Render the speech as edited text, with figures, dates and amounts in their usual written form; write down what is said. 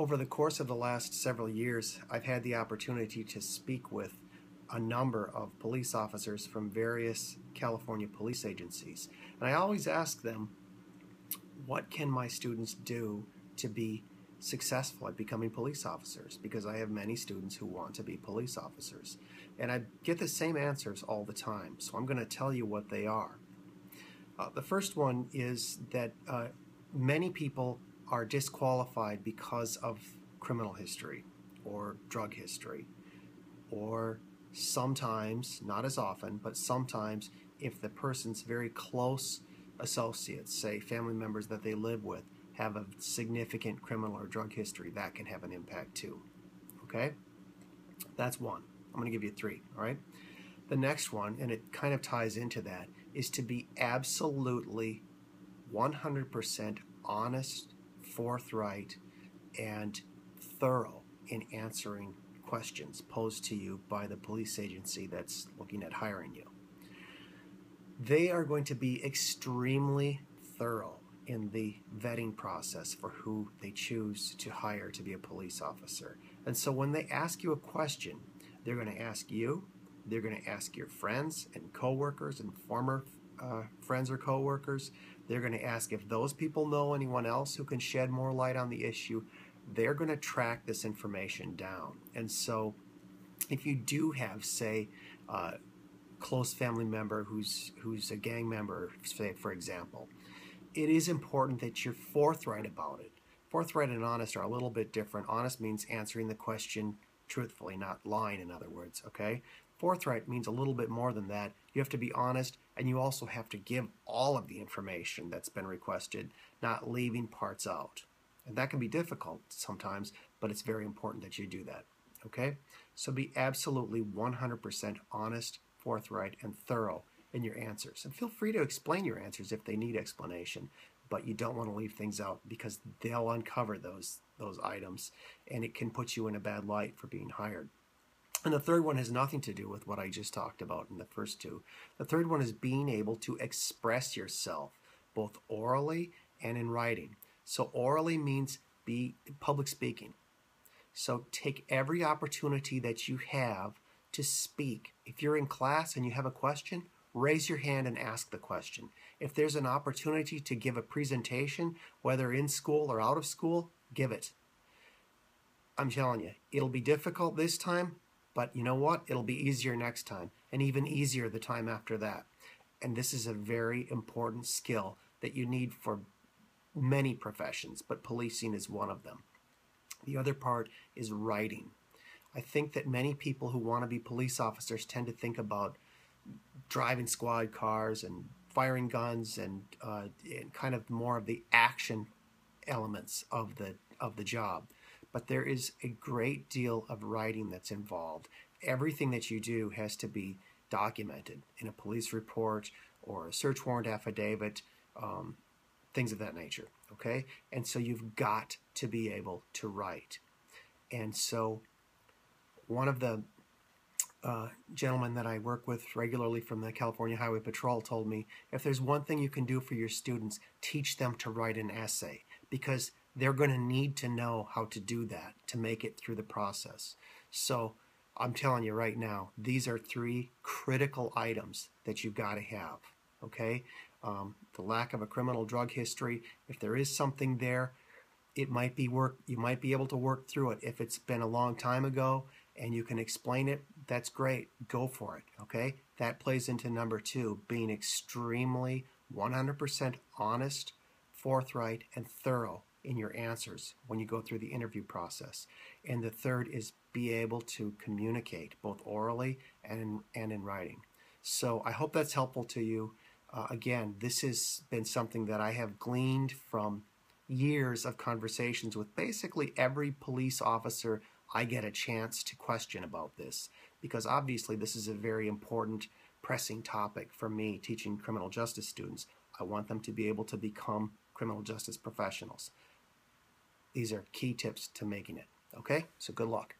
Over the course of the last several years, I've had the opportunity to speak with a number of police officers from various California police agencies. And I always ask them, what can my students do to be successful at becoming police officers? Because I have many students who want to be police officers. And I get the same answers all the time, so I'm going to tell you what they are. The first one is that many people are disqualified because of criminal history or drug history, or sometimes, not as often, but sometimes if the person's very close associates, say family members that they live with, have a significant criminal or drug history, that can have an impact too. Okay? That's one. I'm going to give you three, all right? The next one, and it kind of ties into that, is to be absolutely 100% honest, forthright, and thorough in answering questions posed to you by the police agency that's looking at hiring you. They are going to be extremely thorough in the vetting process for who they choose to hire to be a police officer. And so when they ask you a question, they're going to ask you, they're going to ask your friends and coworkers and former friends or coworkers. They're going to ask if those people know anyone else who can shed more light on the issue. They're going to track this information down. And so if you do have, say, a close family member who's a gang member, say, for example, it is important that you're forthright about it. Forthright and honest are a little bit different. Honest means answering the question truthfully, not lying, in other words, okay? Forthright means a little bit more than that. You have to be honest, and you also have to give all of the information that's been requested, not leaving parts out. And that can be difficult sometimes, but it's very important that you do that, okay? So be absolutely 100% honest, forthright, and thorough in your answers. And feel free to explain your answers if they need explanation, but you don't want to leave things out because they'll uncover those items, and it can put you in a bad light for being hired. And the third one has nothing to do with what I just talked about in the first two. The third one is being able to express yourself, both orally and in writing. So orally means be public speaking. So take every opportunity that you have to speak. If you're in class and you have a question, raise your hand and ask the question. If there's an opportunity to give a presentation, whether in school or out of school, give it. I'm telling you, it'll be difficult this time, but you know what? It'll be easier next time, and even easier the time after that. And this is a very important skill that you need for many professions, but policing is one of them. The other part is writing. I think that many people who want to be police officers tend to think about driving squad cars and firing guns and kind of more of the action elements of the job. But there is a great deal of writing that's involved. Everything that you do has to be documented in a police report or a search warrant affidavit, things of that nature, okay? And so you've got to be able to write. And so one of the gentlemen that I work with regularly from the California Highway Patrol told me, if there's one thing you can do for your students, teach them to write an essay, because they're going to need to know how to do that to make it through the process. So I'm telling you right now, these are three critical items that you've got to have, okay? The lack of a criminal drug history, if there is something there, it might be you might be able to work through it. If it's been a long time ago and you can explain it, that's great. Go for it, okay? That plays into number two, being extremely 100% honest, forthright, and thorough in your answers when you go through the interview process. And the third is be able to communicate both orally and in writing. So I hope that's helpful to you. Again, this has been something that I have gleaned from years of conversations with basically every police officer I get a chance to question about this, because obviously this is a very important, pressing topic for me teaching criminal justice students. I want them to be able to become criminal justice professionals. These are key tips to making it. Okay? So good luck.